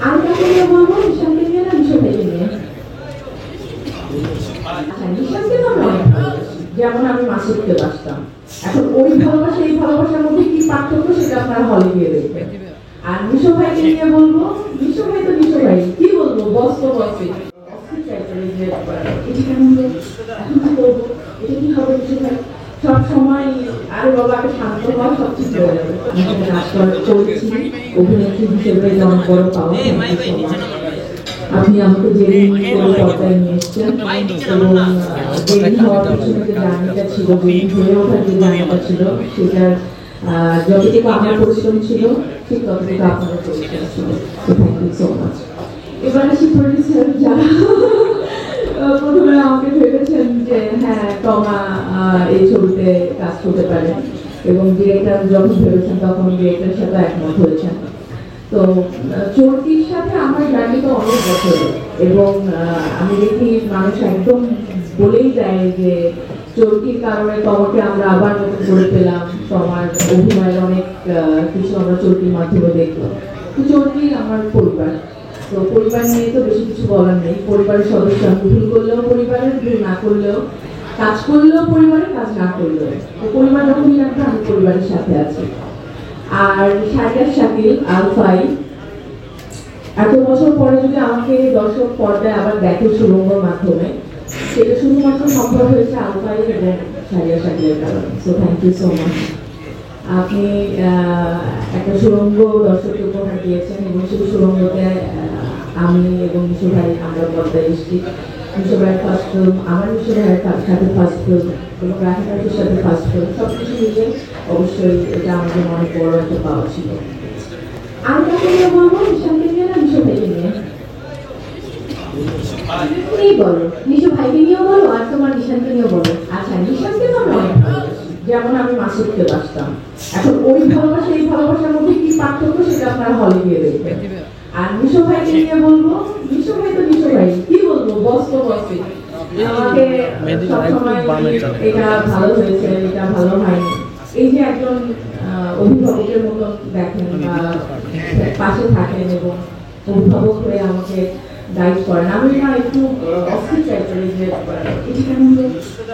আমি কাকে নিয়ে বলবো? নিশানকে নিয়ে না নিশো ভাইকে নিয়ে? আচ্ছা, নিশানকে তো আমি অনেক ভালোবাসি, যেমন আমি মাসুদকে বাসতাম। এখন ওই ভালোবাসা এই ভালোবাসার মধ্যে কি পার্থক্য সেটা আপনারা হলে গিয়ে দেখবেন। আর নিশো ভাইকে নিয়ে বলবো, নিশো ভাই তো নিশো ভাই, কি বলবো, বস তো বসই। এটা কেমন হলো, এখন কি করবো, এটা কি হবে নিশো ভাই, সব সময় আরে বাবা একটা শান্ত হওয়া সব ঠিক হয়ে যাবে। নাচ করছি অভিনেত্রী হিসেবে যেমন বড় পাওয়া, আপনি আমাকে জেনে পর্দায় নিয়ে এসছেন এবং জেনে হওয়ার পিছনে যে জার্নিটা ছিল, জেনে হয়ে ওঠার যে জার্নিটা ছিল, সেটার যতটুকু আমার পরিশ্রম ছিল ঠিক ততটুকু আপনাদের পরিশ্রম ছিল। Thank you so much. এবার আসি প্রডিউসার, যারা প্রথমে আমাকে ভেবেছেন যে হ্যাঁ টমা এই ছবিতে কাজ করতে পারে, এবং ডিরেক্টর যখন ভেবেছেন তখন ডিরেক্টরের সাথে একমত হয়েছেন। তো চোরটির সাথে আমার জার্নিটা অনেক বছরের, এবং আমি দেখি মানুষ একদম বলেই দেয় যে চোরটির কারণে টমাকে আমরা আবার নতুন করে পেলাম, টমার অভিনয়ের অনেক কিছু আমরা চোরটির মাধ্যমে দেখলাম। তো চোরটি আমার পরিবার, তো পরিবার নিয়ে তো বেশি কিছু বলার নেই। পরিবারের সদস্য, আমি ভুল করলেও পরিবারের, ভুল না করলেও, কাজ করলেও পরিবারের, কাজ না করলেও তো পরিবার যখনই রাখবে আমি পরিবারের সাথে আছি। আর শাকিল, শাকিল আলফাই, এত বছর পরে যদি আমাকে দর্শক পর্দায় আবার দেখে সুরঙ্গর মাধ্যমে, সেটা শুধুমাত্র সম্ভব হয়েছে আলফাই এবং শাকিল, শাকিলের কারণে। So thank you so much. আপনি একটা সুরঙ্গ দর্শককে উপহার দিয়েছেন, এবং সেই সুরঙ্গতে আমি এবং মিশু ভাই আমরা পর্দায় এসেছি। মিশু ভাইয়ের ফার্স্ট ফিল্ম, আমার মিশু ভাইয়ের সাথে ফার্স্ট ফিল্ম, এবং রাহিনার সাথে ফার্স্ট ফিল্ম, সব কিছু মিলে অবশ্যই এটা আমাদের অনেক বড় একটা পাওয়া ছিল। আমি কাকে নিয়ে বলবো? নিশানকে নিয়ে না মিশু ভাইকে নিয়ে? এই বলো, মিশু ভাইকে নিয়েও বলো আর তোমার নিশানকে নিয়েও বলো। আচ্ছা, নিশানকে তো আমি অনেক ভালোবাসি, যেমন আমি মাসুদকে বাসতাম। এখন ওই ভালোবাসা এই ভালোবাসার মধ্যে কি পার্থক্য সেটা আপনারা হলে গিয়ে দেখবেন। আর মিশো ভাইকে নিয়ে বলবো, মিশো ভাই তো মিশো ভাই, কি বলবো, বস তো বসই। আমাকে সবসময় এটা ভালো হয়েছে, এটা ভালো হয়নি, এই যে একজন অভিভাবকের মতো দেখেন বা পাশে থাকেন এবং অভিভাবক হয়ে আমাকে গাইড করেন। আমি না একটু অস্থির টাইপের, যে এটা কেমন হলো,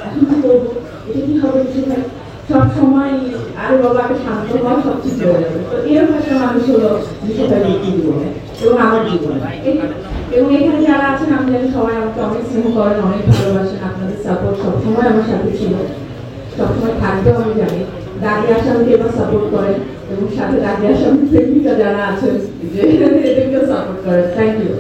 এখন কি করবো, এটা কি হবে মিশো ভাই, সব সময় আরে বাবা একটা শান্ত হওয়া সব ঠিক হয়ে যাবে। তো এরকম একটা মানুষ হলো মিশো ভাই জীবনে এবং আমার জীবনে। এবং এখানে যারা আছেন আমি জানি সবাই আমাকে অনেক স্নেহ করেন, অনেক ভালোবাসেন, আপনাদের সাপোর্ট সবসময় আমার সাথে ছিল, সবসময় থাকবেও আমি জানি। দাঁড়ি আসামিকে এবার সাপোর্ট করেন, এবং সাথে দাঁড়িয়ে আসামি প্রেমিকা যারা আছেন যে এদেরকেও সাপোর্ট করেন। Thank you.